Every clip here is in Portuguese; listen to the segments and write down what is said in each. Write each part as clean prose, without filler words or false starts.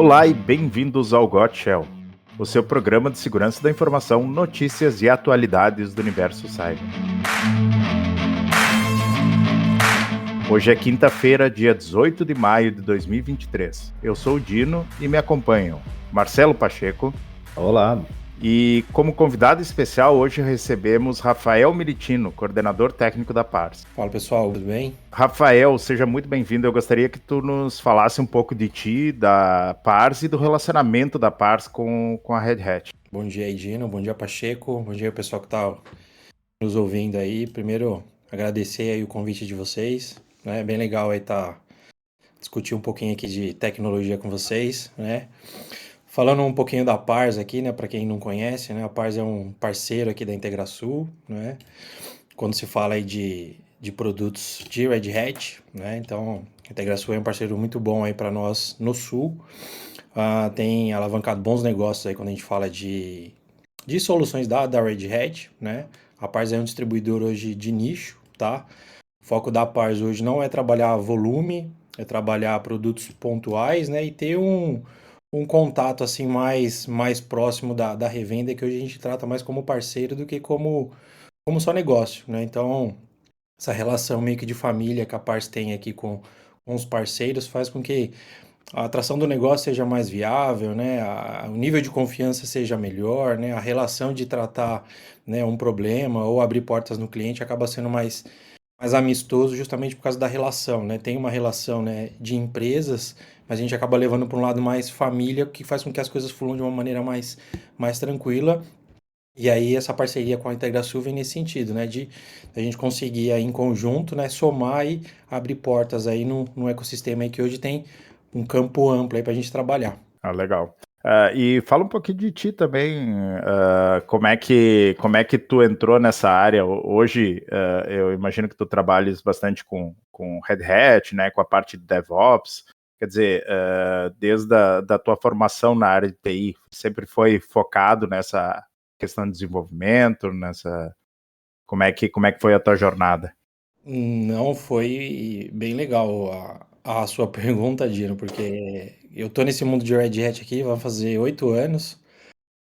Olá e bem-vindos ao Got Shell, o seu programa de segurança da informação, notícias e atualidades do universo cyber. Hoje é quinta-feira, dia 18 de maio de 2023. Eu sou o Dino e me acompanham Marcelo Pacheco. Olá. E como convidado especial, hoje recebemos Rafael Militino, coordenador técnico da Pars. Fala pessoal, tudo bem? Rafael, seja muito bem-vindo. Eu gostaria que tu nos falasse um pouco de ti, da Pars e do relacionamento da Pars com a Red Hat. Bom dia aí, Dino. Bom dia, Pacheco. Bom dia, pessoal que está nos ouvindo aí. Primeiro, agradecer aí o convite de vocês. É bem legal aí discutir um pouquinho aqui de tecnologia com vocês, né? Falando um pouquinho da Pars aqui, né? Para quem não conhece, né? A Pars é um parceiro aqui da Integrasul, né? Quando se fala aí de produtos de Red Hat, né? Então, a Integrasul é um parceiro muito bom aí para nós no Sul. Tem alavancado bons negócios aí quando a gente fala de soluções da Red Hat, né? A Pars é um distribuidor hoje de nicho, tá? O foco da Pars hoje não é trabalhar volume, é trabalhar produtos pontuais, né? E ter um contato assim mais próximo da revenda, que hoje a gente trata mais como parceiro do que como só negócio, né? Então, essa relação meio que de família que a Pars tem aqui com os parceiros faz com que a atração do negócio seja mais viável, né? O nível de confiança seja melhor, né? A relação de tratar, né, um problema ou abrir portas no cliente acaba sendo mais amistoso justamente por causa da relação, né? Tem uma relação, né, de empresas, mas a gente acaba levando para um lado mais família, que faz com que as coisas fluam de uma maneira mais tranquila. E aí essa parceria com a Integrasul vem nesse sentido, né? De a gente conseguir aí em conjunto, né, somar e abrir portas aí no ecossistema aí que hoje tem um campo amplo aí para a gente trabalhar. Legal. E fala um pouquinho de ti também, como é que tu entrou nessa área. Hoje, eu imagino que tu trabalhes bastante com Red Hat, né, com a parte de DevOps. Quer dizer, desde da tua formação na área de TI, sempre foi focado nessa questão de desenvolvimento, como é que foi a tua jornada? Não, foi bem legal a sua pergunta, Dino, porque eu tô nesse mundo de Red Hat aqui, vai fazer 8 anos.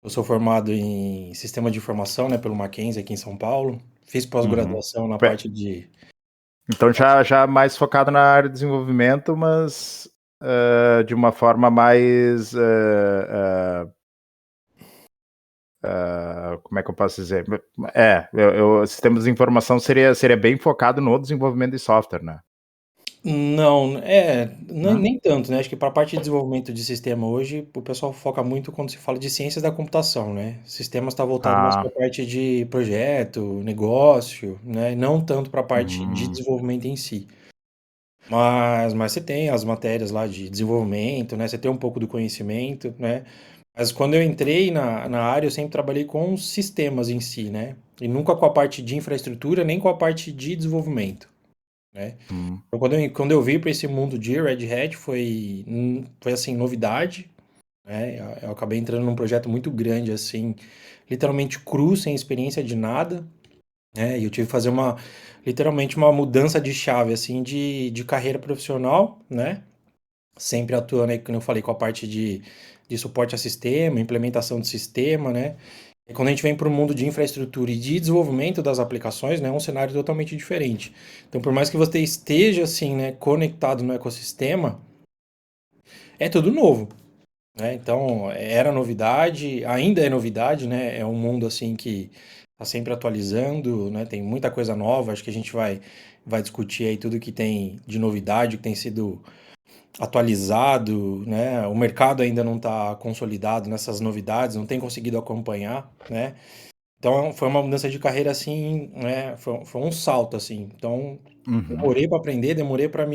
Eu sou formado em sistema de informação, né, pelo Mackenzie aqui em São Paulo. Fiz pós-graduação na parte de... Então já mais focado na área de desenvolvimento, mas de uma forma mais... como é que eu posso dizer? Sistemas de informação seria bem focado no desenvolvimento de software, né? Não, Não? nem tanto, né? Acho que para a parte de desenvolvimento de sistema hoje, o pessoal foca muito quando se fala de ciências da computação, né? Sistemas está voltado mais para a parte de projeto, negócio, né? Não tanto para a parte de desenvolvimento em si. Mas você tem as matérias lá de desenvolvimento, né? Você tem um pouco do conhecimento, né? Mas quando eu entrei na área, eu sempre trabalhei com os sistemas em si, né? E nunca com a parte de infraestrutura, nem com a parte de desenvolvimento, né? Então, quando eu vim para esse mundo de Red Hat, foi assim, novidade, né? Eu acabei entrando num projeto muito grande, assim, literalmente cru, sem experiência de nada, né? E eu tive que fazer literalmente uma mudança de chave, assim, de carreira profissional, né? Sempre atuando aí, como eu falei, com a parte de suporte a sistema, implementação de sistema, né? E quando a gente vem para o mundo de infraestrutura e de desenvolvimento das aplicações, né, é um cenário totalmente diferente. Então, por mais que você esteja assim, né, conectado no ecossistema, é tudo novo, né? Então, era novidade, ainda é novidade, né? É um mundo assim que está sempre atualizando, né? Tem muita coisa nova. Acho que a gente vai discutir aí tudo que tem de novidade, que tem sido atualizado, né? O mercado ainda não está consolidado nessas novidades, não tem conseguido acompanhar, né? Então foi uma mudança de carreira assim, né? Foi um salto assim. Então demorei para aprender, demorei para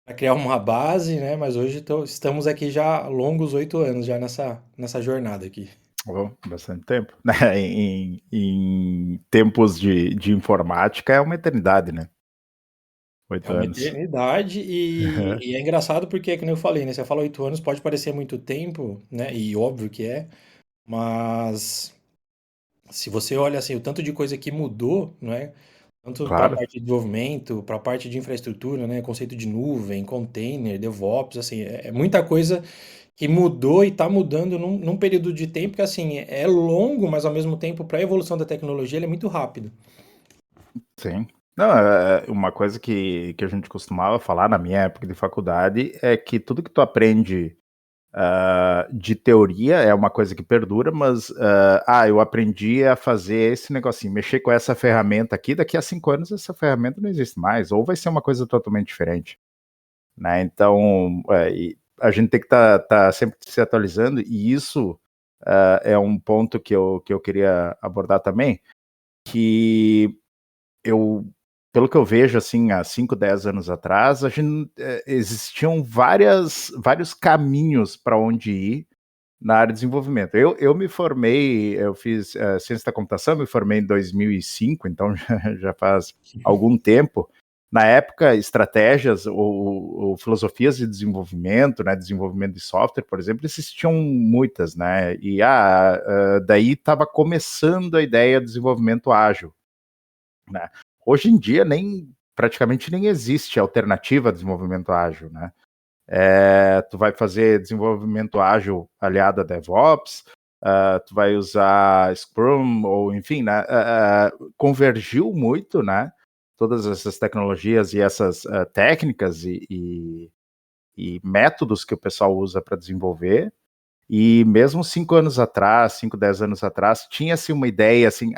pra criar uma base, né? Mas hoje estamos aqui já longos 8 anos já nessa jornada aqui. Bastante tempo. Em tempos de informática é uma eternidade, né? É 8 uma anos. eternidade e é engraçado porque, como eu falei, né? Você fala 8 anos, pode parecer muito tempo, né? E óbvio que é, mas se você olha assim, o tanto de coisa que mudou, né? Tanto para a Claro. parte de desenvolvimento, para a parte de infraestrutura, né? Conceito de nuvem, container, DevOps, assim, é muita coisa que mudou e está mudando num período de tempo que, assim, é longo, mas ao mesmo tempo, para a evolução da tecnologia, ele é muito rápido. Sim. Não, uma coisa que a gente costumava falar na minha época de faculdade é que tudo que tu aprende de teoria é uma coisa que perdura, mas eu aprendi a fazer esse negocinho, mexer com essa ferramenta aqui, daqui a 5 anos essa ferramenta não existe mais, ou vai ser uma coisa totalmente diferente, né? Então, a gente tem que tá sempre se atualizando, e isso é um ponto que eu queria abordar também, que eu, pelo que eu vejo, assim, há 5, 10 anos atrás, existiam vários caminhos para onde ir na área de desenvolvimento. Eu me formei, eu fiz ciência da computação, me formei em 2005, então já faz algum tempo. Na época, estratégias ou filosofias de desenvolvimento, né, desenvolvimento de software, por exemplo, existiam muitas, né, e daí estava começando a ideia de desenvolvimento ágil, né. Hoje em dia, praticamente nem existe alternativa a desenvolvimento ágil, né. Tu vai fazer desenvolvimento ágil aliado a DevOps, tu vai usar Scrum, ou enfim, né, convergiu muito, né, todas essas tecnologias e essas técnicas e métodos que o pessoal usa para desenvolver, e mesmo 5 anos atrás, 5, 10 anos atrás, tinha-se uma ideia assim,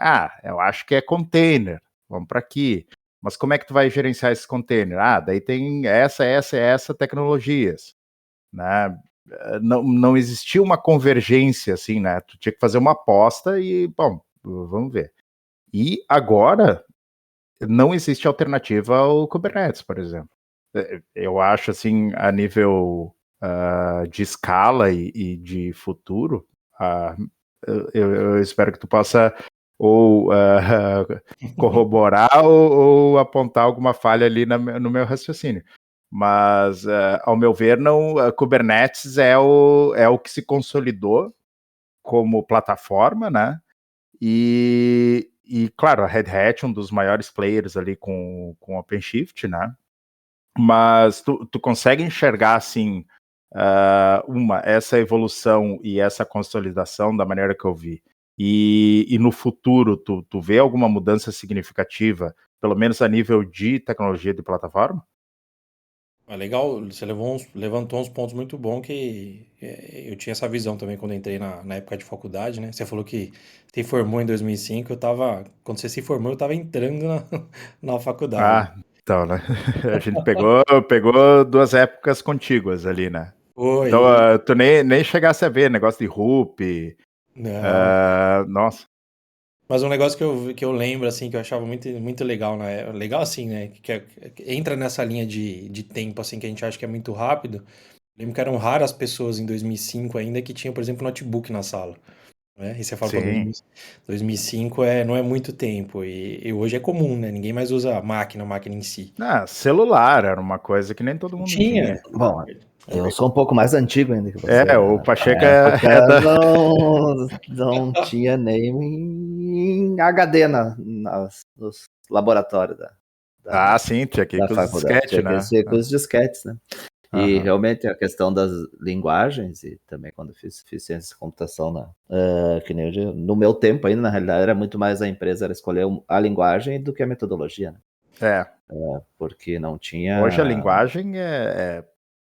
eu acho que é container, vamos para aqui, mas como é que tu vai gerenciar esse container? Daí tem essa tecnologias, né? Não existia uma convergência assim, né? Tu tinha que fazer uma aposta e, bom, vamos ver. E agora não existe alternativa ao Kubernetes, por exemplo. Eu acho assim, a nível de escala e de futuro, eu espero que tu possa ou corroborar ou apontar alguma falha ali no meu raciocínio. Mas, ao meu ver, não, Kubernetes é o que se consolidou como plataforma, né? E claro, a Red Hat, um dos maiores players ali com OpenShift, né? Mas tu consegue enxergar assim essa evolução e essa consolidação da maneira que eu vi. E no futuro, tu vê alguma mudança significativa, pelo menos a nível de tecnologia de plataforma? Legal, você levantou uns pontos muito bons que eu tinha essa visão também quando entrei na época de faculdade, né? Você falou que se formou em 2005, quando você se formou, eu estava entrando na faculdade. Então, né? A gente pegou duas épocas contíguas ali, né? Então, Foi, tu nem chegasse a ver negócio de RUP, não. nossa, Mas um negócio que eu lembro, assim, que eu achava muito, muito legal legal assim, né? Que entra nessa linha de tempo, assim, que a gente acha que é muito rápido. Lembro que eram raras pessoas em 2005 ainda que tinham, por exemplo, notebook na sala, né? E você fala, pô, sim. 2005 não é muito tempo. E hoje é comum, né? Ninguém mais usa máquina em si. Celular era uma coisa que nem todo mundo Tinha. tinha. Bom, É eu verdade. sou um pouco mais antigo ainda que você. O Na Pacheco é época da. não tinha nem HD nos laboratórios da, Sim, tinha que ir da com os faculdade. disquete, Tinha que né? ser com os disquetes, né? E Aham. realmente a questão das linguagens, e também quando fiz ciência de computação, que nem no meu tempo ainda, na realidade, era muito mais a empresa era escolher a linguagem do que a metodologia, né? É, Porque não hoje a tinha. linguagem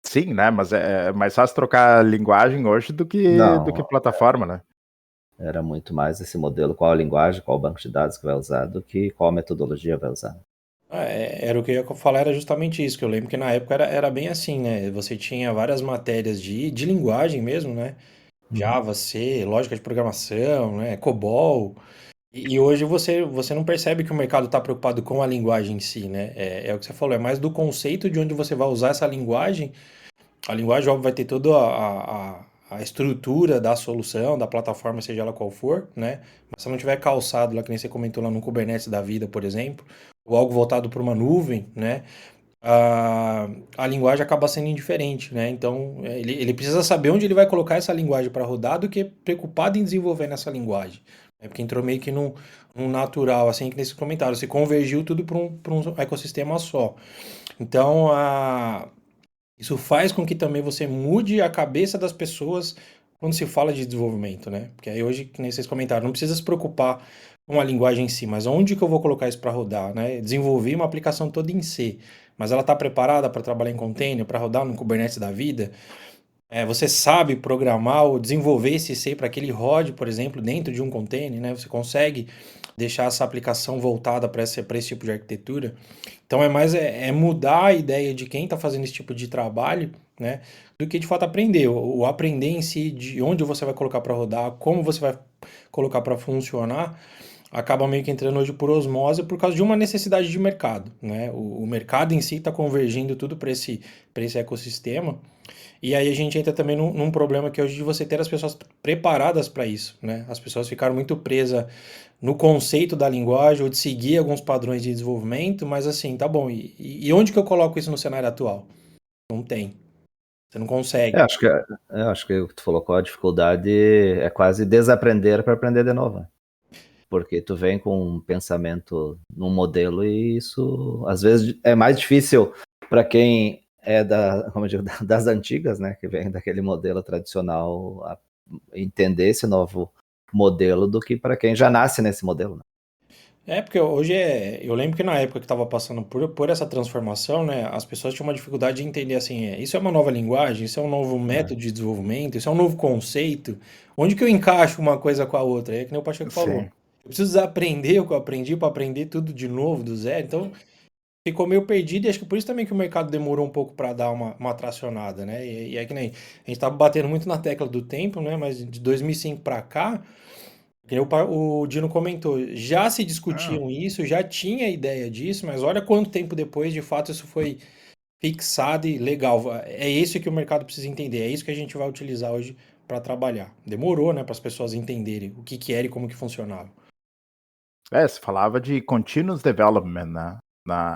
sim, né? Mas é mais fácil trocar a linguagem hoje do que Não, plataforma, né? era muito mais esse modelo, qual a linguagem, qual o banco de dados que vai usar, do que qual metodologia vai usar. Era o que eu ia falar, era justamente isso, que eu lembro que na época era bem assim, né? Você tinha várias matérias de linguagem mesmo, né? Uhum. Java, C, lógica de programação, né? COBOL. E hoje você não percebe que o mercado está preocupado com a linguagem em si, né? É o que você falou, é mais do conceito de onde você vai usar essa linguagem. A linguagem, óbvio, vai ter toda a estrutura da solução, da plataforma, seja ela qual for, né? Mas se não tiver calçado lá, que nem você comentou lá no Kubernetes da vida, por exemplo, ou algo voltado para uma nuvem, né? A linguagem acaba sendo indiferente, né? Então, ele precisa saber onde ele vai colocar essa linguagem para rodar do que preocupado em desenvolver nessa linguagem. É porque entrou meio que num natural, assim, que nesse comentário, se convergiu tudo para um ecossistema só. Então, Isso faz com que também você mude a cabeça das pessoas quando se fala de desenvolvimento, né? Porque aí hoje, que nem vocês comentaram, não precisa se preocupar com a linguagem em si, mas onde que eu vou colocar isso para rodar, né? Desenvolver uma aplicação toda em C, mas ela está preparada para trabalhar em container, para rodar no Kubernetes da vida? Você sabe programar ou desenvolver esse C para que ele rode, por exemplo, dentro de um container, né? Você consegue deixar essa aplicação voltada para esse tipo de arquitetura. Então é mudar a ideia de quem está fazendo esse tipo de trabalho, né? Do que de fato aprender. O aprender em si, de onde você vai colocar para rodar, como você vai colocar para funcionar, acaba meio que entrando hoje por osmose por causa de uma necessidade de mercado, né? O mercado em si está convergindo tudo para esse ecossistema. E aí a gente entra também num problema que é hoje de você ter as pessoas preparadas para isso, né? As pessoas ficaram muito presas no conceito da linguagem ou de seguir alguns padrões de desenvolvimento, mas assim, tá bom, e onde que eu coloco isso no cenário atual? Não tem. Você não consegue. Acho que o que tu falou, qual a dificuldade é quase desaprender para aprender de novo. Porque tu vem com um pensamento num modelo e isso às vezes é mais difícil para quem é como eu digo, das antigas, né, que vem daquele modelo tradicional, entender esse novo modelo do que para quem já nasce nesse modelo, né? Porque hoje eu lembro que na época que estava passando por essa transformação, né, as pessoas tinham uma dificuldade de entender assim, isso é uma nova linguagem, isso é um novo método de desenvolvimento, isso é um novo conceito. Onde que eu encaixo uma coisa com a outra? É que nem o Pacheco falou. Sim. Eu preciso desaprender o que eu aprendi para aprender tudo de novo, do zero. Então, ficou meio perdido e acho que por isso também que o mercado demorou um pouco para dar uma tracionada, né? E é que nem a gente estava batendo muito na tecla do tempo, né? Mas de 2005 para cá, que nem o Dino comentou, já se Ah, discutiam isso, já tinha ideia disso, mas olha quanto tempo depois, de fato, isso foi fixado e legal. É isso que o mercado precisa entender, é isso que a gente vai utilizar hoje para trabalhar. Demorou, né, para as pessoas entenderem o que era e como que funcionava. se falava de continuous development, né?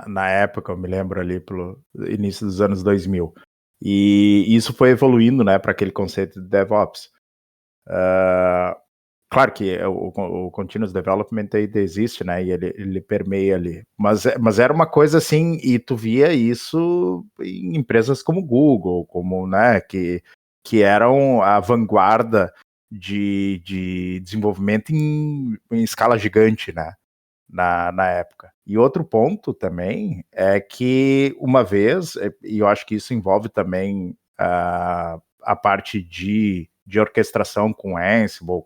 Na época, eu me lembro ali pelo início dos anos 2000. E isso foi evoluindo, né, para aquele conceito de DevOps. Claro que o continuous development ainda existe, né, e ele permeia ali. Mas era uma coisa assim, e tu via isso em empresas como Google, como, né, que eram a vanguarda de desenvolvimento em escala gigante, né, na época. E outro ponto também é que uma vez, e eu acho que isso envolve também a parte de orquestração com Ansible,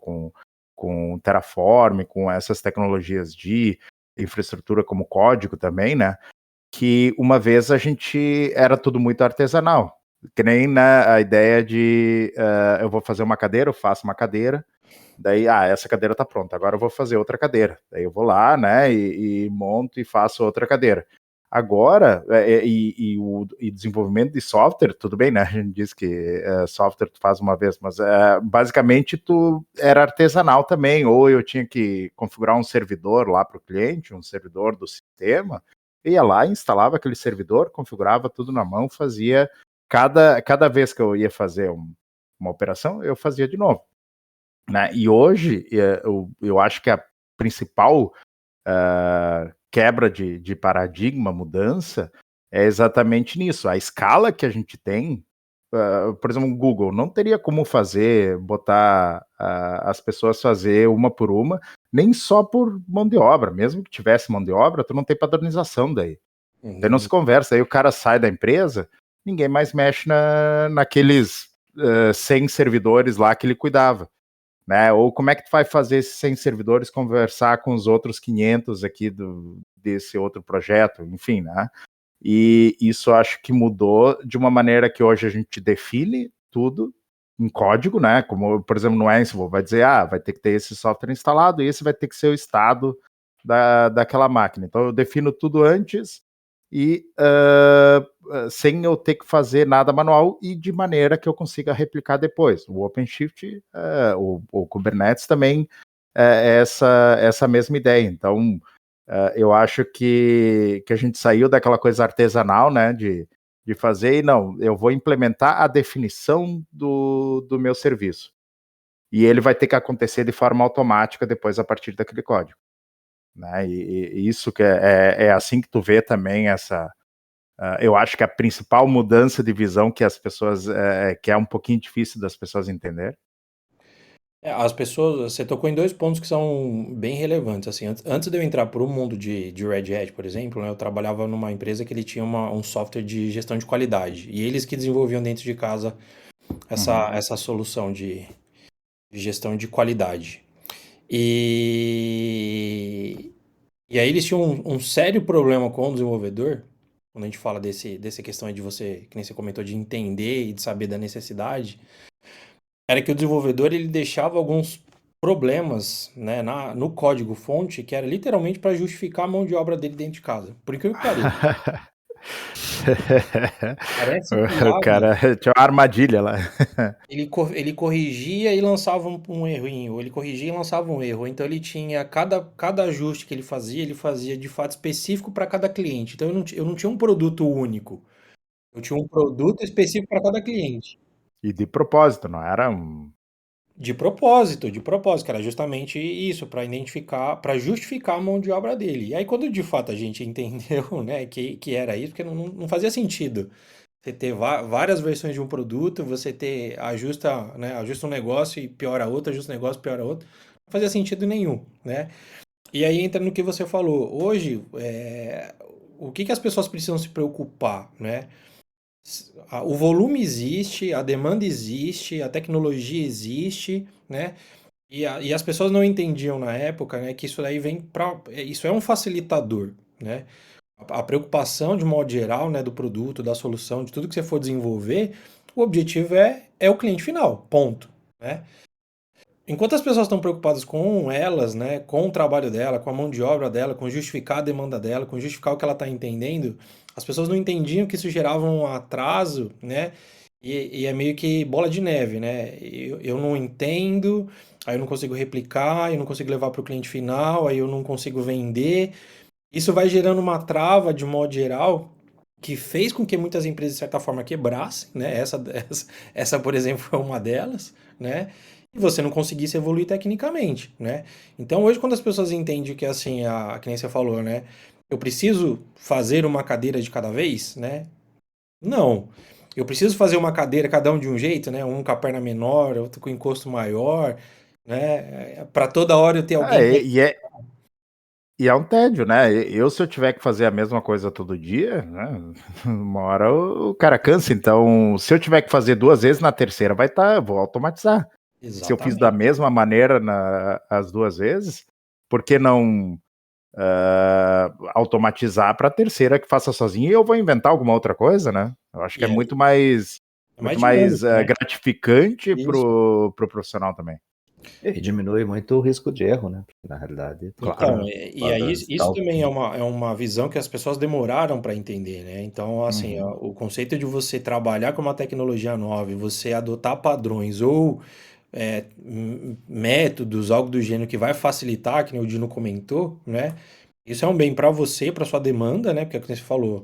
com Terraform, com essas tecnologias de infraestrutura como código também, né? Que uma vez a gente era tudo muito artesanal. Que nem, né, a ideia de eu vou fazer uma cadeira, eu faço uma cadeira, daí, essa cadeira tá pronta, agora eu vou fazer outra cadeira. Daí eu vou lá, né, e monto e faço outra cadeira. Agora, o desenvolvimento de software, tudo bem, né? A gente diz que software tu faz uma vez, mas basicamente tu era artesanal também, ou eu tinha que configurar um servidor lá para o cliente, um servidor do sistema, ia lá, instalava aquele servidor, configurava tudo na mão, fazia cada vez que eu ia fazer uma operação, eu fazia de novo. Né? E hoje, eu acho que a principal quebra de paradigma, mudança, é exatamente nisso. A escala que a gente tem, por exemplo, o Google não teria como botar as pessoas fazer uma por uma, nem só por mão de obra. Mesmo que tivesse mão de obra, tu não tem padronização daí. Daí não se conversa. Aí o cara sai da empresa, ninguém mais mexe naqueles 100 servidores lá que ele cuidava. Né? Ou como é que tu vai fazer esses 100 servidores conversar com os outros 500 aqui desse outro projeto, enfim, né? E isso acho que mudou de uma maneira que hoje a gente define tudo em código, né? Como, por exemplo, no Ansible, vai dizer, vai ter que ter esse software instalado e esse vai ter que ser o estado daquela máquina. Então eu defino tudo antes e sem eu ter que fazer nada manual e de maneira que eu consiga replicar depois. O OpenShift, o Kubernetes também é essa mesma ideia. Então, eu acho que a gente saiu daquela coisa artesanal, né, de fazer, e não, eu vou implementar a definição do meu serviço. E ele vai ter que acontecer de forma automática depois a partir daquele código. Né? E isso que é assim que tu vê também essa eu acho que a principal mudança de visão que as pessoas, que é um pouquinho difícil das pessoas entender. As pessoas, você tocou em dois pontos que são bem relevantes, assim, antes de eu entrar para o mundo de Red Hat, por exemplo, né, eu trabalhava numa empresa que ele tinha um software de gestão de qualidade, e eles que desenvolviam dentro de casa essa solução de gestão de qualidade. E aí eles tinham um sério problema com o desenvolvedor, quando a gente fala dessa questão aí de você, que nem você comentou, de entender e de saber da necessidade, era que o desenvolvedor ele deixava alguns problemas, né, no código fonte, que era literalmente para justificar a mão de obra dele dentro de casa. Por incrível que pareça. Parece O piada. cara tinha uma armadilha lá. Ele corrigia e lançava um errinho, ele corrigia e lançava um erro. Então ele tinha cada ajuste que ele fazia de fato específico para cada cliente. Então eu não tinha um produto único. Eu tinha um produto específico para cada cliente. E de propósito, não era um. De propósito, que era justamente isso, para identificar, para justificar a mão de obra dele. E aí, quando de fato a gente entendeu, né, que era isso, porque não fazia sentido você ter várias versões de um produto, você ter, ajusta um negócio e piora outro, ajusta um negócio e piora outro, não fazia sentido nenhum, né? E aí entra no que você falou. Hoje, o que as pessoas precisam se preocupar, né? O volume existe, a demanda existe, a tecnologia existe, né? E as pessoas não entendiam na época, né, que isso daí isso é um facilitador, né? A preocupação de modo geral, né, do produto, da solução, de tudo que você for desenvolver, o objetivo é o cliente final, ponto, né? Enquanto as pessoas estão preocupadas com elas, né, com o trabalho dela, com a mão de obra dela, com justificar a demanda dela, com justificar o que ela está entendendo, as pessoas não entendiam que isso gerava um atraso, né? E é meio que bola de neve, né? Eu não entendo, aí eu não consigo replicar, eu não consigo levar para o cliente final, aí eu não consigo vender. Isso vai gerando uma trava de modo geral que fez com que muitas empresas, de certa forma, quebrassem, né? Essa, por exemplo, foi uma delas, né? E você não conseguisse evoluir tecnicamente, né? Então, hoje, quando as pessoas entendem que, assim, que nem você falou, né? Eu preciso fazer uma cadeira de cada vez, né? Não. Eu preciso fazer uma cadeira, cada um de um jeito, né? Um com a perna menor, outro com encosto maior, né? Para toda hora eu ter alguém para E é um tédio, né? Se eu tiver que fazer a mesma coisa todo dia, né? Uma hora o cara cansa. Então, se eu tiver que fazer 2 vezes, na terceira eu vou automatizar. Se eu fiz da Exatamente. mesma maneira as 2 vezes, por que não automatizar para a terceira que faça sozinha e eu vou inventar alguma outra coisa, né? Eu acho que E é é, muito mais, é mais dinâmico, né? gratificante Isso. pro profissional também. E diminui muito o risco de erro, né? Porque, na realidade, Então, claro, e aí quando isso também é uma visão que as pessoas demoraram para entender, né? Então, assim, Uhum. o conceito de você trabalhar com uma tecnologia nova e você adotar padrões ou métodos, algo do gênero que vai facilitar, que nem o Dino comentou, né? Isso é um bem para você, para sua demanda, né? Porque é o que você falou.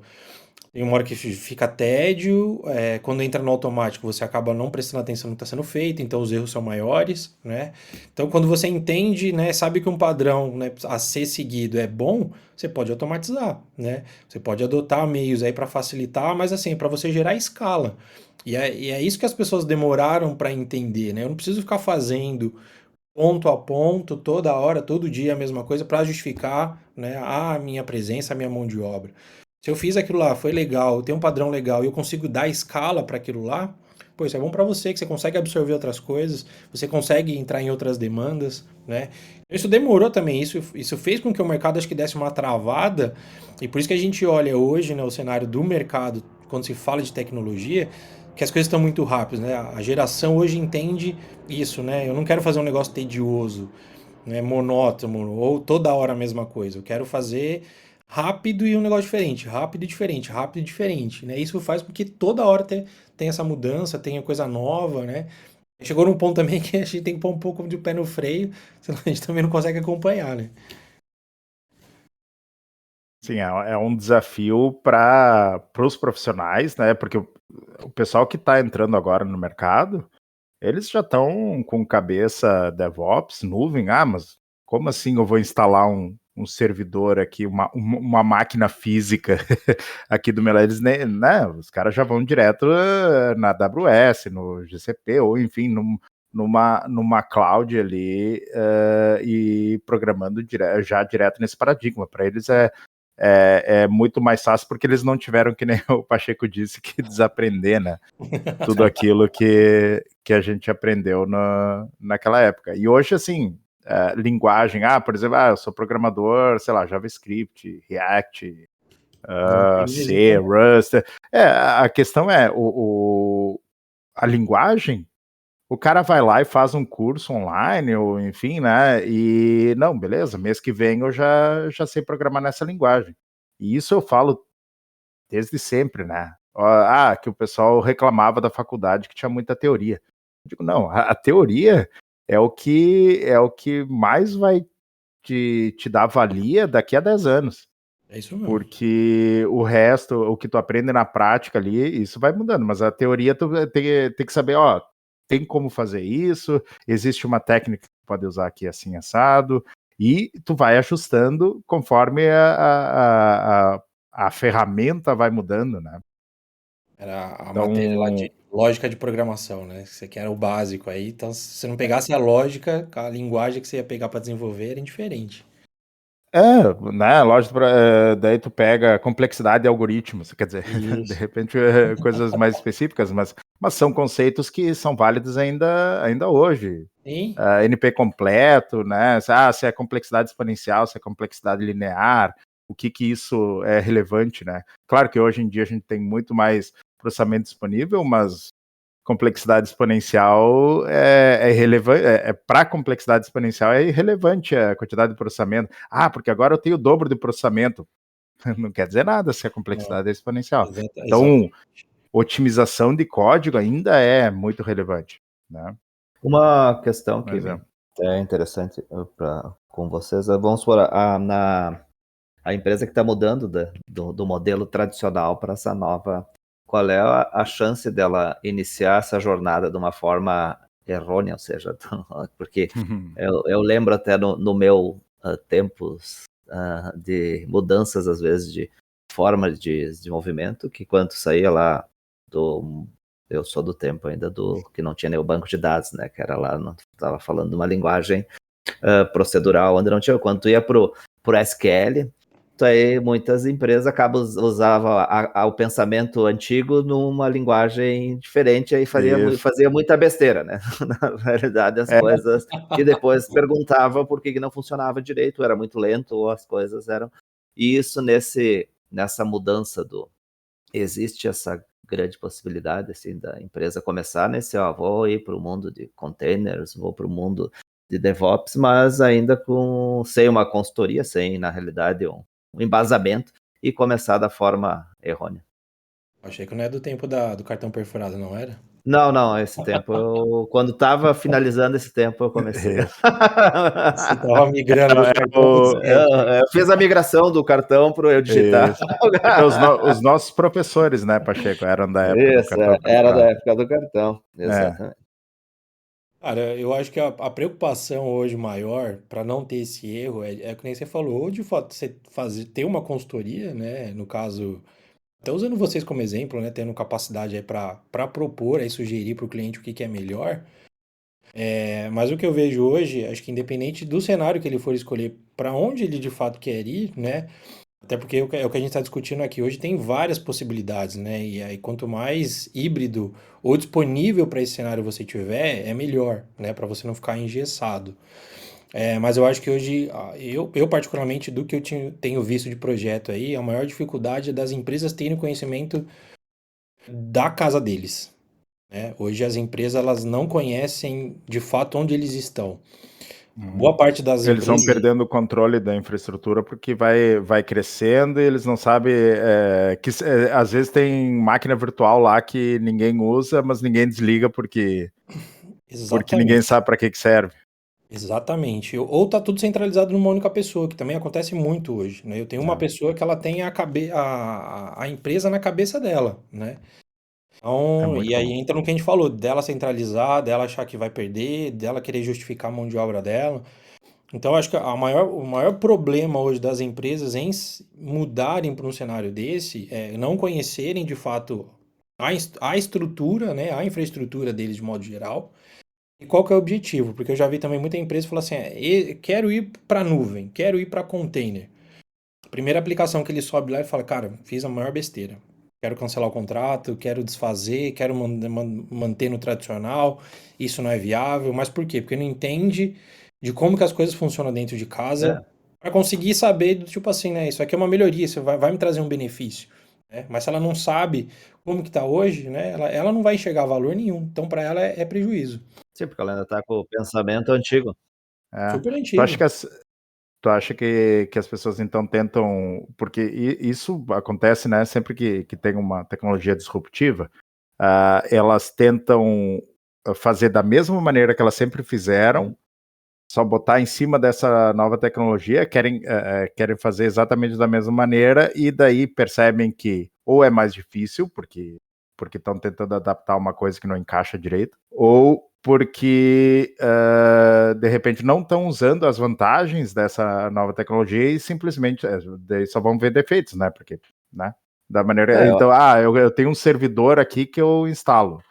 Tem uma hora que fica tédio, quando entra no automático você acaba não prestando atenção no que está sendo feito, então os erros são maiores, né? Então quando você entende, né, sabe que um padrão, né, a ser seguido é bom, você pode automatizar, né? Você pode adotar meios aí para facilitar, mas assim, para você gerar escala. E é isso que as pessoas demoraram para entender, né? Eu não preciso ficar fazendo ponto a ponto, toda hora, todo dia a mesma coisa para justificar, né, a minha presença, a minha mão de obra. Se eu fiz aquilo lá, foi legal, tem um padrão legal e eu consigo dar escala para aquilo lá, pô, isso é bom para você, que você consegue absorver outras coisas, você consegue entrar em outras demandas, né? Isso demorou também, isso fez com que o mercado acho que desse uma travada, e por isso que a gente olha hoje, né, o cenário do mercado, quando se fala de tecnologia, que as coisas estão muito rápidas, né? A geração hoje entende isso, né? Eu não quero fazer um negócio tedioso, né, monótono, ou toda hora a mesma coisa. Eu quero fazer rápido e um negócio diferente, rápido e diferente, rápido e diferente, né? Isso faz com que toda hora tenha essa mudança, tenha coisa nova, né? Chegou num ponto também que a gente tem que pôr um pouco de pé no freio, senão a gente também não consegue acompanhar, né? Sim, é um desafio para os profissionais, né? Porque o pessoal que está entrando agora no mercado, eles já estão com cabeça DevOps, nuvem. Ah, mas como assim eu vou instalar um servidor aqui, uma máquina física aqui do meu lado, eles, né, os caras já vão direto na AWS, no GCP, ou enfim, numa cloud ali, e programando já direto nesse paradigma. Para eles é muito mais fácil, porque eles não tiveram, que nem o Pacheco disse, que desaprender, né? Tudo aquilo que a gente aprendeu naquela época. E hoje, assim, linguagem, por exemplo, eu sou programador, sei lá, JavaScript, React, C, Rust. A questão é, a linguagem, o cara vai lá e faz um curso online, ou enfim, né? E não, beleza, mês que vem eu já sei programar nessa linguagem. E isso eu falo desde sempre, né? Que o pessoal reclamava da faculdade que tinha muita teoria. Eu digo, não, a teoria é o que mais vai te dar valia daqui a 10 anos. É isso mesmo. Porque o resto, o que tu aprende na prática ali, isso vai mudando. Mas a teoria tu tem que saber, tem como fazer isso, existe uma técnica que tu pode usar aqui assim, assado, e tu vai ajustando conforme a ferramenta vai mudando, né? Era a Então, matéria lá de lógica de programação, né? Você que era o básico aí. Então, se você não pegasse a lógica, a linguagem que você ia pegar para desenvolver era indiferente. né, lógico, daí tu pega complexidade de algoritmos, quer dizer, de repente coisas mais específicas, mas são conceitos que são válidos ainda hoje. Sim. NP completo, né? Se é complexidade exponencial, se é complexidade linear, o que isso é relevante, né? Claro que hoje em dia a gente tem muito mais processamento disponível, mas complexidade exponencial é irrelevante, para complexidade exponencial é irrelevante a quantidade de processamento. Porque agora eu tenho o dobro de processamento. Não quer dizer nada se a complexidade é exponencial. Então, otimização de código ainda é muito relevante, né? Uma questão que é interessante com vocês, vamos supor, a empresa que está mudando do modelo tradicional para essa nova, qual é a chance dela iniciar essa jornada de uma forma errônea, ou seja, porque eu lembro até no meu tempos de mudanças, às vezes, de forma de desenvolvimento, que quando saía lá eu sou do tempo ainda que não tinha nem o banco de dados, né, que era lá, não estava falando de uma linguagem procedural, onde não tinha, quando tu ia pro SQL, aí muitas empresas usavam o pensamento antigo numa linguagem diferente, aí fazia muita besteira, né? Na realidade, as coisas, e depois perguntava por que não funcionava direito, era muito lento, ou as coisas eram... E isso nessa mudança existe essa grande possibilidade, assim, da empresa começar vou ir para o mundo de containers, vou para o mundo de DevOps, mas ainda sem uma consultoria, sem, na realidade, um embasamento, e começar da forma errônea. Achei que não é do tempo do cartão perfurado, não era? Não, esse tempo, quando estava finalizando esse tempo, eu comecei. Você estava migrando do cartão. Eu fiz a migração do cartão para eu digitar. Os nossos professores, né, Pacheco, eram da época do cartão. Era da época do cartão, exatamente. Cara, eu acho que a preocupação hoje maior para não ter esse erro é que nem você falou, ou de fato você ter uma consultoria, né? No caso, até usando vocês como exemplo, né? Tendo capacidade aí para propor e sugerir para o cliente o que é melhor. Mas o que eu vejo hoje, acho que independente do cenário que ele for escolher, para onde ele de fato quer ir, né? Até porque é o que a gente está discutindo aqui hoje, tem várias possibilidades, né? E aí, quanto mais híbrido ou disponível para esse cenário você tiver, é melhor, né? Para você não ficar engessado. Mas eu acho que hoje, eu particularmente, do que eu tenho visto de projeto aí, a maior dificuldade é das empresas terem conhecimento da casa deles, né? Hoje as empresas, elas não conhecem de fato onde eles estão. Boa parte das Eles empresas... vão perdendo o controle da infraestrutura porque vai crescendo e eles não sabem que às vezes tem máquina virtual lá que ninguém usa, mas ninguém desliga porque ninguém sabe para que serve. Exatamente. Ou tá tudo centralizado numa única pessoa, que também acontece muito hoje, né? Eu tenho uma pessoa que ela tem a empresa na cabeça dela, né? Então, e aí entra no que a gente falou, dela centralizar, dela achar que vai perder, dela querer justificar a mão de obra dela. Então, eu acho que o maior problema hoje das empresas em mudarem para um cenário desse é não conhecerem de fato a estrutura, né, a infraestrutura deles de modo geral, e qual que é o objetivo. Porque eu já vi também muita empresa falar assim: quero ir para nuvem, quero ir para container. A primeira aplicação que ele sobe lá e fala: cara, fiz a maior besteira. Quero cancelar o contrato, quero desfazer, quero manter no tradicional, isso não é viável. Mas por quê? Porque não entende de como que as coisas funcionam dentro de casa É, para conseguir saber do tipo assim, né? Isso aqui é uma melhoria, isso vai me trazer um benefício. Né? Mas se ela não sabe como que está hoje, né? Ela não vai enxergar valor nenhum. Então, para ela é prejuízo. sim, porque ela ainda tá com o pensamento antigo. É. Super Tu acha antigo. que tu acha que as pessoas então tentam, porque isso acontece, né, sempre que tem uma tecnologia disruptiva, elas tentam fazer da mesma maneira que elas sempre fizeram, só botar em cima dessa nova tecnologia, querem fazer exatamente da mesma maneira e daí percebem que ou é mais difícil, porque estão tentando adaptar uma coisa que não encaixa direito, ou porque de repente não estão usando as vantagens dessa nova tecnologia e simplesmente daí só vão ver defeitos, né? Porque, né? Da maneira. É, Então, eu tenho um servidor aqui que eu instalo.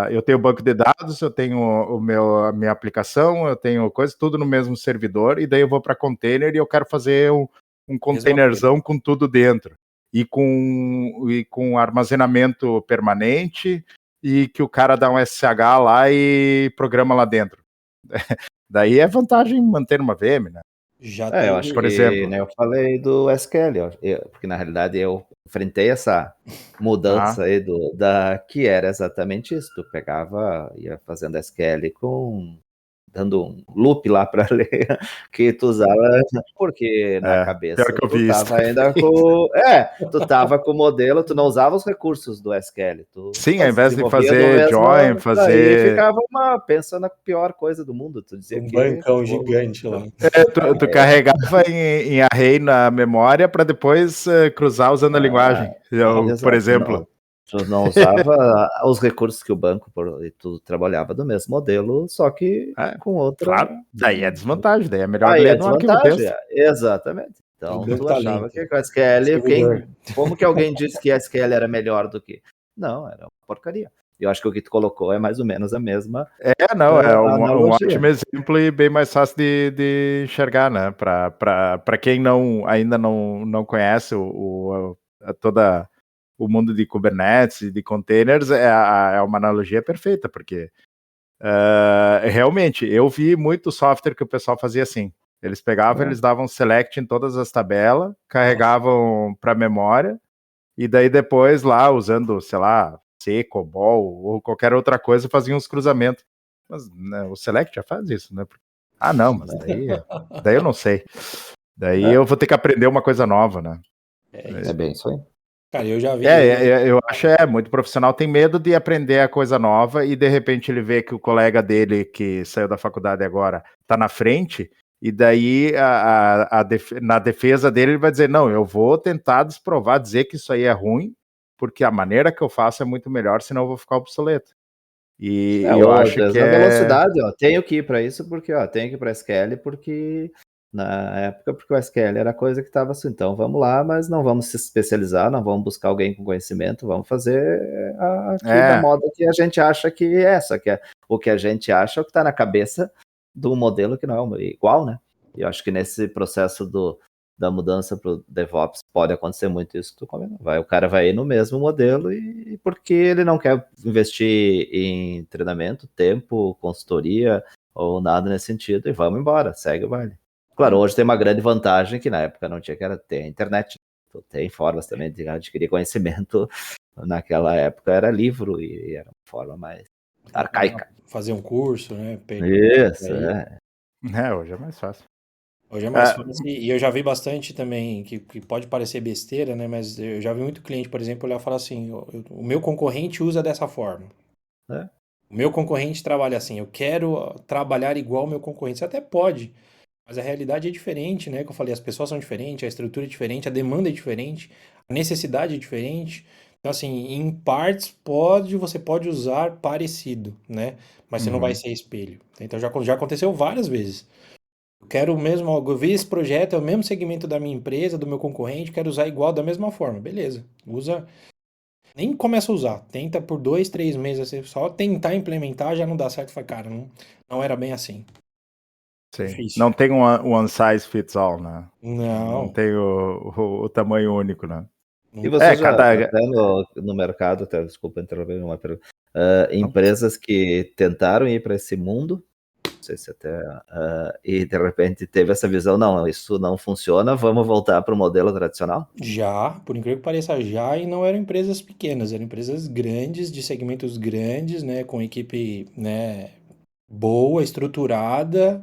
Eu tenho banco de dados, eu tenho a minha aplicação, eu tenho coisa, tudo no mesmo servidor, e daí eu vou para container e eu quero fazer um Mesma coisa. containerzão com tudo dentro. E com armazenamento permanente, e que o cara dá um SSH lá e programa lá dentro. Daí é vantagem manter uma VM, né? Já eu acho Por teve. que, exemplo. né, eu falei do SQL, ó, porque na realidade eu enfrentei essa mudança aí que era exatamente isso, tu pegava, ia fazendo SQL dando um loop lá para ler que tu usava, porque na Pior cabeça que eu tu vi isso. tava ainda tu tava com o modelo, tu não usava os recursos do SQL, tu Sim, ao invés de desenvolvia do fazer mesmo, join, daí fazer. ficava pensa na pior coisa do mundo, tu dizia Um que bancão gigante lá. Tu carregava em array na memória para depois cruzar usando a linguagem, por exato, exemplo. tu não usava os recursos que o banco, e tu trabalhava do mesmo modelo, só que com outra. Claro, daí é desvantagem, daí é melhor Aí ler é no arquivo desvantagem, texto. exatamente. O Então banco tu tá achava lento. que com a SQL, Servidor. como que alguém disse que a SQL era melhor do que. Não, era uma porcaria. Eu acho que o que tu colocou é mais ou menos a mesma Não, é um analogia. ótimo exemplo e bem mais fácil de enxergar, né? Para quem ainda não conhece toda o mundo de Kubernetes e de containers, é uma analogia perfeita, porque realmente eu vi muito software que o pessoal fazia assim. Eles pegavam, eles davam select em todas as tabelas, carregavam para memória, e daí depois lá, usando, sei lá, C, COBOL ou qualquer outra coisa, faziam os cruzamentos. Mas né, o select já faz isso, né? Não, mas daí eu não sei. Daí eu vou ter que aprender uma coisa nova, né? É isso. bem isso aí. Cara, eu já vi. Eu acho muito profissional tem medo de aprender a coisa nova e de repente ele vê que o colega dele que saiu da faculdade agora tá na frente e daí na defesa dele ele vai dizer, não, eu vou tentar desprovar, dizer que isso aí é ruim, porque a maneira que eu faço é muito melhor, senão eu vou ficar obsoleto. E eu Ou às acho vezes que na velocidade, tenho que ir para isso porque, tenho que ir para SQL porque na época, porque o SQL era a coisa que estava assim, então vamos lá, mas não vamos se especializar, não vamos buscar alguém com conhecimento, vamos fazer aqui da moda que a gente acha que é essa, o que a gente acha é o que está na cabeça do modelo que não é igual, né? E eu acho que nesse processo da mudança para o DevOps pode acontecer muito isso que tu comentou. O cara vai ir no mesmo modelo e porque ele não quer investir em treinamento, tempo, consultoria ou nada nesse sentido e vamos embora, segue o baile. Claro, hoje tem uma grande vantagem que na época não tinha, que era ter a internet. Tem formas também de adquirir conhecimento. Naquela época era livro e era uma forma mais arcaica. Fazer um curso, né? Isso, hoje é mais fácil. Hoje é mais fácil. E eu já vi bastante também, que pode parecer besteira, né? Mas eu já vi muito cliente, por exemplo, olhar e falar assim: o meu concorrente usa dessa forma. O meu concorrente trabalha assim, eu quero trabalhar igual o meu concorrente. Você até pode, mas a realidade é diferente, né? Como eu falei, as pessoas são diferentes, a estrutura é diferente, a demanda é diferente, a necessidade é diferente. Então, assim, em partes você pode usar parecido, né? Mas você não vai ser espelho. Então já aconteceu várias vezes. Eu quero o mesmo, eu vi esse projeto, é o mesmo segmento da minha empresa, do meu concorrente, quero usar igual da mesma forma. Beleza, usa, nem começa a usar, tenta por 2, 3 meses, assim, só tentar implementar já não dá certo. Fala, cara, não era bem assim. Sim. Difícil. Não tem um one size fits all, né? Não Não, tem o tamanho único, né? E não, É, vocês já, cada. até no mercado, até, desculpa interromper uma pergunta, Não, empresas que tentaram ir para esse mundo, não sei se até, e de repente teve essa visão, não, isso não funciona, vamos voltar para o modelo tradicional? já, por incrível que pareça, já, e não eram empresas pequenas, eram empresas grandes, de segmentos grandes, né, com equipe, né, boa, estruturada,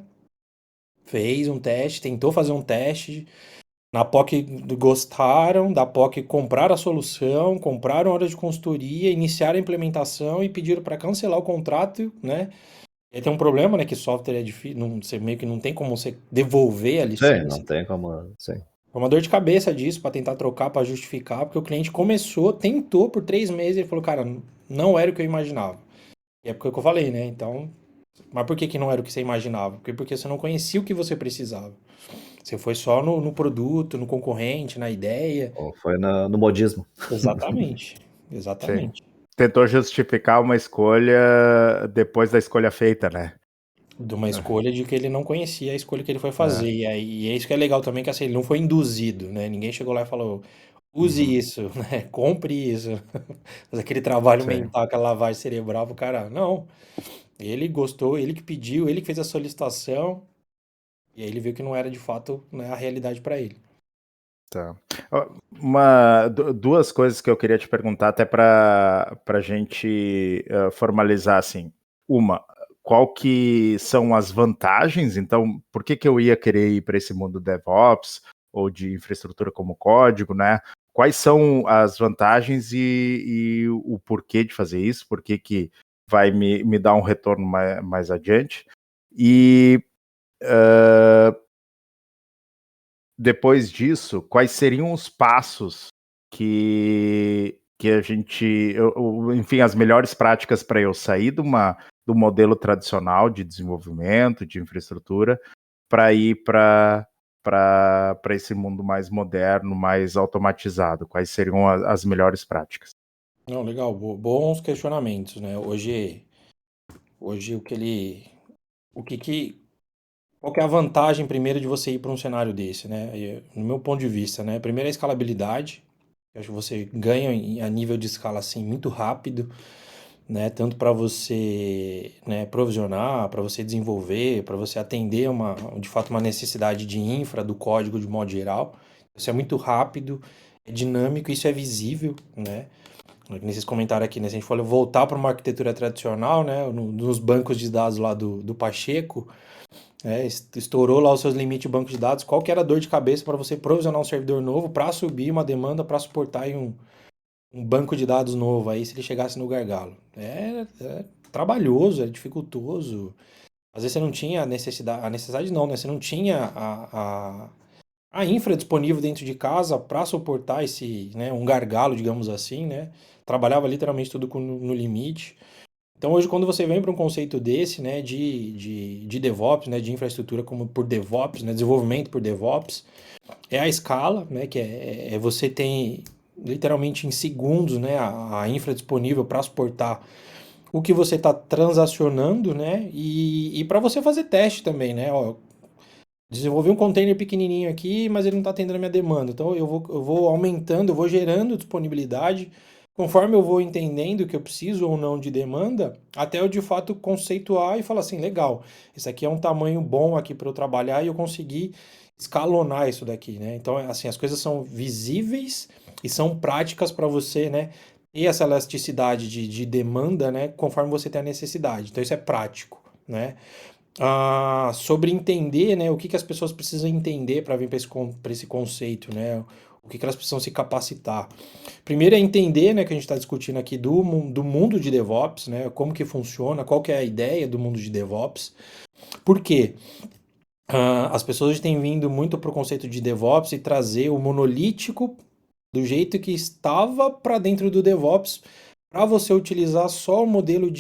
fez um teste, tentou fazer um teste, na POC gostaram, da POC compraram a solução, compraram a hora de consultoria, iniciaram a implementação e pediram para cancelar o contrato, né? E aí tem um problema, né, que software é difícil, não, você meio que não tem como você devolver a Sim, não licença. tem como, sim. Foi uma dor de cabeça disso para tentar trocar, para justificar, porque o cliente começou, tentou por 3 meses e falou, cara, não era o que eu imaginava. E é porque eu falei, né? Então, mas por que que não era o que você imaginava? Porque você não conhecia o que você precisava. Você foi só no produto, no concorrente, na ideia. Ou foi no modismo. Exatamente, sim. exatamente. Tentou justificar uma escolha depois da escolha feita, né? De uma escolha de que ele não conhecia a escolha que ele foi É. fazer. E aí, é isso que é legal também, que assim, ele não foi induzido, né? Ninguém chegou lá e falou, use Uhum. isso, né? Compre isso. Fazer aquele trabalho Sim. mental, aquela lavagem cerebral pro cara. Não. Ele gostou, ele que pediu, ele que fez a solicitação. E aí ele viu que não era de fato, né, a realidade para ele. Tá. Duas coisas que eu queria te perguntar, até para a gente formalizar assim. Uma, qual que são as vantagens? Então, por que que eu ia querer ir para esse mundo DevOps ou de infraestrutura como código, né? Quais são as vantagens e o porquê de fazer isso? Por que que vai me dar um retorno mais adiante? E depois disso, quais seriam os passos que a gente, enfim, as melhores práticas para eu sair do modelo tradicional de desenvolvimento, de infraestrutura, para ir para esse mundo mais moderno, mais automatizado? Quais seriam as melhores práticas? Não, legal, bons questionamentos, né? Hoje o que, qual que é a vantagem primeiro de você ir para um cenário desse, né? No meu ponto de vista, né? Primeiro é a escalabilidade. Eu acho que você ganha a nível de escala assim muito rápido, né? Tanto para você, né, provisionar, para você desenvolver, para você atender de fato uma necessidade de infra do código de modo geral. Isso é muito rápido, é dinâmico, isso é visível, né? Nesses comentários aqui, né? Se a gente for voltar para uma arquitetura tradicional, né? Nos bancos de dados lá do Pacheco, estourou lá os seus limites de banco de dados, qual que era a dor de cabeça para você provisionar um servidor novo para subir uma demanda para suportar em um banco de dados novo aí se ele chegasse no gargalo. É trabalhoso, é dificultoso. Às vezes você não tinha a necessidade não, né? Você não tinha a infra disponível dentro de casa para suportar esse, né, um gargalo, digamos assim, né? Trabalhava literalmente tudo no limite. Então hoje quando você vem para um conceito desse, né, de DevOps, né, de infraestrutura como por DevOps, né, desenvolvimento por DevOps, é a escala, né, que você tem literalmente em segundos, né, a infra disponível para suportar o que você está transacionando, né, e para você fazer teste também, né, ó, desenvolvi um container pequenininho aqui, mas ele não está atendendo a minha demanda, então eu vou aumentando, eu vou gerando disponibilidade, conforme eu vou entendendo o que eu preciso ou não de demanda, até eu de fato conceituar e falar assim, legal, esse aqui é um tamanho bom aqui para eu trabalhar e eu conseguir escalonar isso daqui, né? Então, assim, as coisas são visíveis e são práticas para você, né? Ter essa elasticidade de demanda, né? Conforme você tem a necessidade. Então, isso é prático, né? Sobre entender, né? O que as pessoas precisam entender para vir para esse conceito, né? O que elas precisam se capacitar. Primeiro é entender, né, que a gente está discutindo aqui do mundo de DevOps, né? Como que funciona, qual que é a ideia do mundo de DevOps. Por quê? As pessoas hoje têm vindo muito para o conceito de DevOps e trazer o monolítico do jeito que estava para dentro do DevOps, para você utilizar só o modelo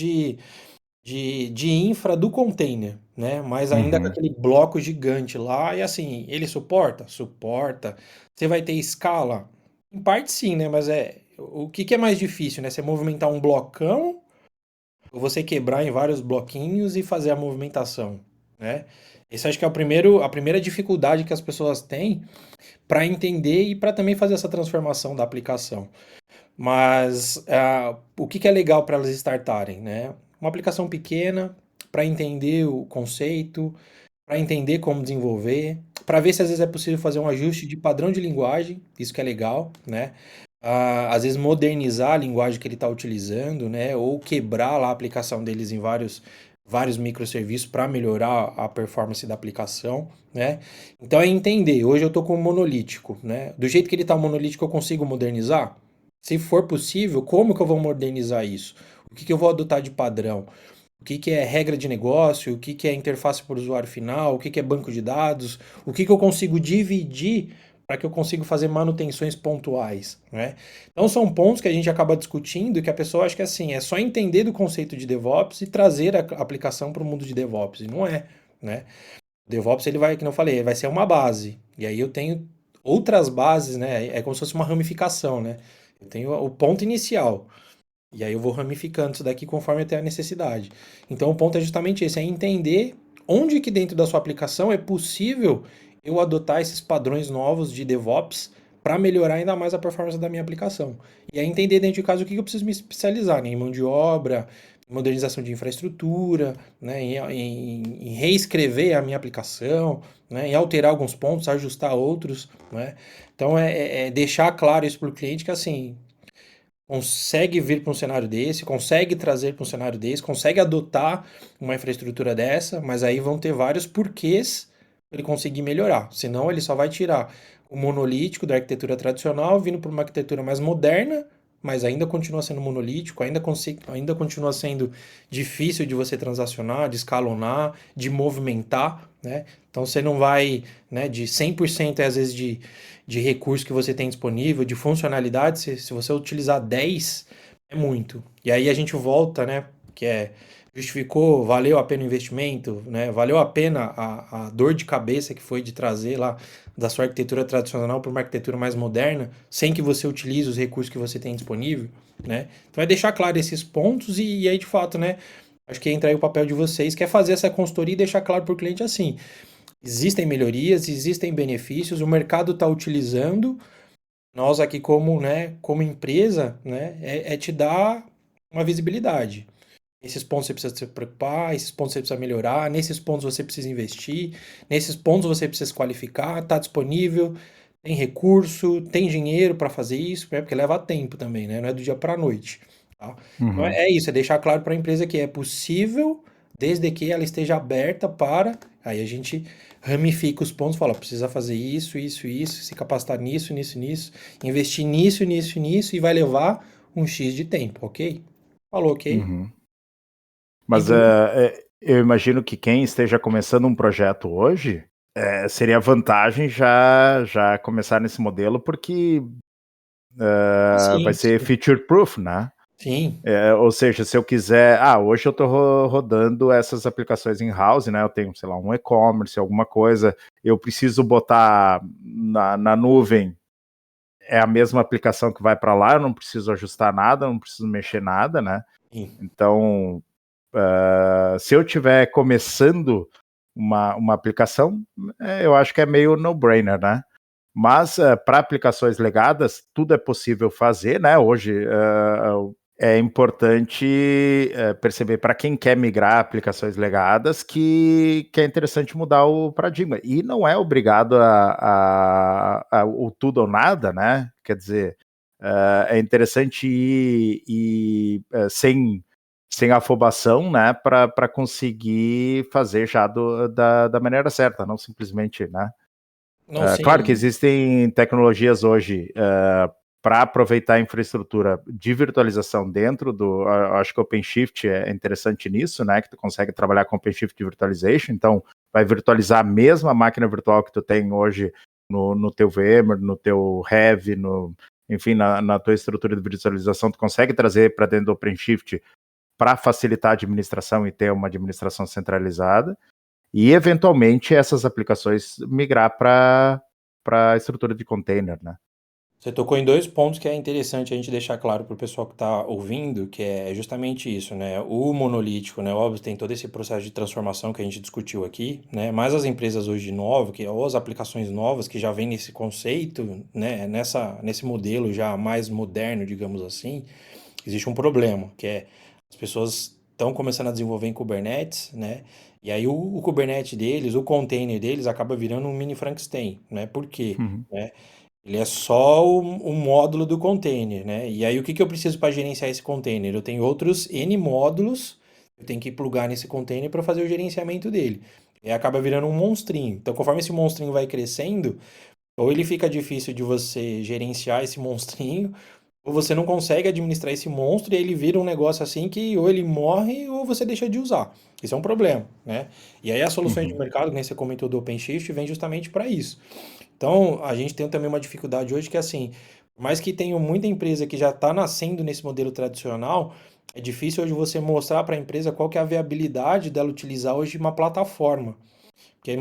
de infra do container, né? Mas ainda com aquele bloco gigante lá, e assim, ele suporta? Suporta. Você vai ter escala? Em parte sim, né? Mas o que é mais difícil, né? Você movimentar um blocão ou você quebrar em vários bloquinhos e fazer a movimentação, né? Esse acho que é a primeira dificuldade que as pessoas têm para entender e para também fazer essa transformação da aplicação. Mas o que é legal para elas startarem, né? Uma aplicação pequena para entender o conceito, para entender como desenvolver, para ver se às vezes é possível fazer um ajuste de padrão de linguagem, isso que é legal, né? Às vezes modernizar a linguagem que ele está utilizando, né? Ou quebrar lá a aplicação deles em vários microserviços para melhorar a performance da aplicação, né? Então é entender, hoje eu estou com um monolítico, né? Do jeito que ele está monolítico eu consigo modernizar? Se for possível, como que eu vou modernizar isso? O que eu vou adotar de padrão? O que é regra de negócio? O que é interface para o usuário final? O que é banco de dados? O que eu consigo dividir para que eu consiga fazer manutenções pontuais, né? Então são pontos que a gente acaba discutindo e que a pessoa acha que assim, é só entender do conceito de DevOps e trazer a aplicação para o mundo de DevOps. E não é, né? O DevOps, ele vai, como eu falei, vai ser uma base. E aí eu tenho outras bases, né? É como se fosse uma ramificação, né? Eu tenho o ponto inicial. E aí eu vou ramificando isso daqui conforme eu tenho a necessidade. Então o ponto é justamente esse, é entender onde que dentro da sua aplicação é possível eu adotar esses padrões novos de DevOps para melhorar ainda mais a performance da minha aplicação. E aí entender dentro de casa o que eu preciso me especializar, né? Em mão de obra, em modernização de infraestrutura, né? Em reescrever a minha aplicação, né? Em alterar alguns pontos, ajustar outros, né? Então é deixar claro isso para o cliente que assim, consegue vir para um cenário desse, consegue trazer para um cenário desse, consegue adotar uma infraestrutura dessa, mas aí vão ter vários porquês para ele conseguir melhorar. Senão ele só vai tirar o monolítico da arquitetura tradicional, vindo para uma arquitetura mais moderna, mas ainda continua sendo monolítico, ainda continua sendo difícil de você transacionar, de escalonar, de movimentar, né? Então você não vai, né, de 100% às vezes de recurso que você tem disponível, de funcionalidade, se você utilizar 10, é muito. E aí a gente volta, né, que justificou, valeu a pena o investimento, né, valeu a pena a dor de cabeça que foi de trazer lá da sua arquitetura tradicional para uma arquitetura mais moderna, sem que você utilize os recursos que você tem disponível, né? Então é deixar claro esses pontos e aí de fato, né, acho que entra aí o papel de vocês, que é fazer essa consultoria e deixar claro para o cliente assim, existem melhorias, existem benefícios, o mercado está utilizando, nós aqui como, né, como empresa, né, te dar uma visibilidade. Esses pontos você precisa se preocupar, esses pontos você precisa melhorar, nesses pontos você precisa investir, nesses pontos você precisa se qualificar, está disponível, tem recurso, tem dinheiro para fazer isso, né, porque leva tempo também, né, não é do dia para a noite. Tá? Então é isso, é deixar claro para a empresa que é possível, desde que ela esteja aberta para, aí a gente ramifica os pontos, fala, precisa fazer isso, isso, isso, se capacitar nisso, nisso, nisso, investir nisso, nisso, nisso, e vai levar um X de tempo, ok? Falou, ok? Mas eu imagino que quem esteja começando um projeto hoje, seria vantagem já começar nesse modelo, porque vai ser feature proof, né? Sim. Ou seja, se eu quiser, hoje eu estou rodando essas aplicações in-house, né? Eu tenho, sei lá, um e-commerce, alguma coisa, eu preciso botar na nuvem, é a mesma aplicação que vai para lá, eu não preciso ajustar nada, não preciso mexer nada, né? Sim. Então, se eu estiver começando uma aplicação, eu acho que é meio no-brainer, né? Mas para aplicações legadas, tudo é possível fazer, né? Hoje é importante perceber para quem quer migrar aplicações legadas que é interessante mudar o paradigma. E não é obrigado o tudo ou nada, né? Quer dizer, é interessante ir sem afobação, né? Para conseguir fazer já da maneira certa, não simplesmente, né? Não, Claro que sim. existem tecnologias hoje para aproveitar a infraestrutura de virtualização dentro acho que o OpenShift é interessante nisso, né, que tu consegue trabalhar com OpenShift Virtualization, então vai virtualizar a mesma máquina virtual que tu tem hoje no teu VMware, no teu Heavy, enfim, na tua estrutura de virtualização, tu consegue trazer para dentro do OpenShift para facilitar a administração e ter uma administração centralizada, e eventualmente essas aplicações migrar para a estrutura de container, né? Você tocou em 2 pontos que é interessante a gente deixar claro para o pessoal que está ouvindo, que é justamente isso, né? O monolítico, né? Óbvio, tem todo esse processo de transformação que a gente discutiu aqui, né? Mas as empresas hoje novas, ou as aplicações novas que já vêm nesse conceito, né? Nesse modelo já mais moderno, digamos assim, existe um problema, que é as pessoas estão começando a desenvolver em Kubernetes, né? E aí o Kubernetes deles, o container deles acaba virando um mini Frankenstein, né? Por quê? Né? Ele é só o módulo do container, né? E aí o que eu preciso para gerenciar esse container? Eu tenho outros N módulos, eu tenho que plugar nesse container para fazer o gerenciamento dele. E acaba virando um monstrinho. Então, conforme esse monstrinho vai crescendo, ou ele fica difícil de você gerenciar esse monstrinho, ou você não consegue administrar esse monstro e aí ele vira um negócio assim que ou ele morre ou você deixa de usar. Isso é um problema, né? E aí as soluções de mercado, que nem você comentou do OpenShift, vem justamente para isso. Então, a gente tem também uma dificuldade hoje que, assim, por mais que tenha muita empresa que já está nascendo nesse modelo tradicional, é difícil hoje você mostrar para a empresa qual que é a viabilidade dela utilizar hoje uma plataforma. Porque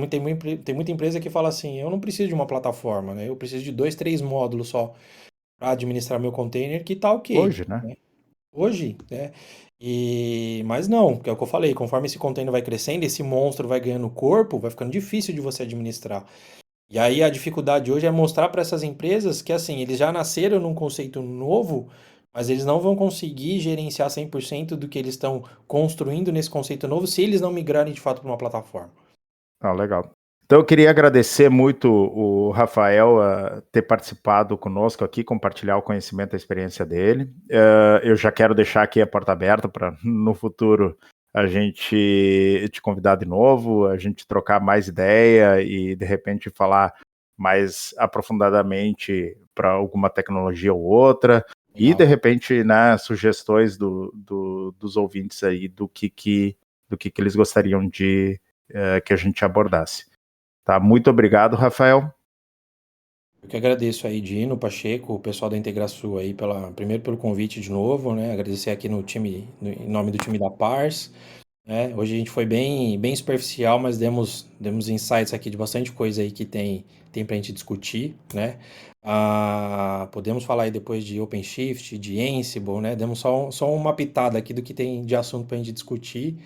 tem muita empresa que fala assim, eu não preciso de uma plataforma, né? Eu preciso de 2, 3 módulos só para administrar meu container, que tá ok. Hoje, né? Hoje, né? Mas não, que é o que eu falei, conforme esse container vai crescendo, esse monstro vai ganhando corpo, vai ficando difícil de você administrar. E aí a dificuldade hoje é mostrar para essas empresas que assim, eles já nasceram num conceito novo, mas eles não vão conseguir gerenciar 100% do que eles estão construindo nesse conceito novo se eles não migrarem de fato para uma plataforma. Ah, legal. Então eu queria agradecer muito o Rafael a ter participado conosco aqui, compartilhar o conhecimento e a experiência dele. Eu já quero deixar aqui a porta aberta para no futuro a gente te convidar de novo, a gente trocar mais ideia e de repente falar mais aprofundadamente para alguma tecnologia ou outra. E de repente, né, sugestões dos ouvintes aí do que eles gostariam de que a gente abordasse. Tá, muito obrigado, Rafael. Eu que agradeço aí, Dino, Pacheco, o pessoal da IntegraSul aí, primeiro pelo convite de novo, né? Agradecer aqui em nome do time da Pars. Né? Hoje a gente foi bem superficial, mas demos insights aqui de bastante coisa aí que tem pra gente discutir, né? Podemos falar aí depois de OpenShift, de Ansible, né? Demos só uma pitada aqui do que tem de assunto pra gente discutir.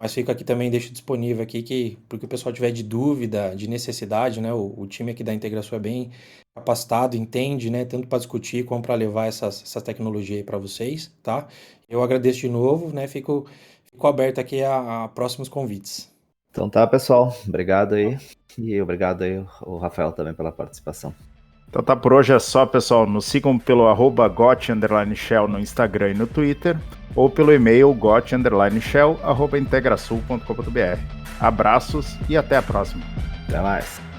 Mas fica aqui também, deixo disponível aqui, porque o pessoal tiver de dúvida, de necessidade, né? O time aqui da IntegraSul é bem capacitado, entende, né? Tanto para discutir como para levar essa tecnologia aí para vocês, tá? Eu agradeço de novo, né? Fico aberto aqui a próximos convites. Então tá, pessoal. Obrigado aí. E obrigado aí, o Rafael, também pela participação. Então tá, por hoje é só, pessoal. Nos sigam pelo @got_shell no Instagram e no Twitter, ou pelo e-mail got_shell@integrasul.com.br. Abraços e até a próxima. Até mais.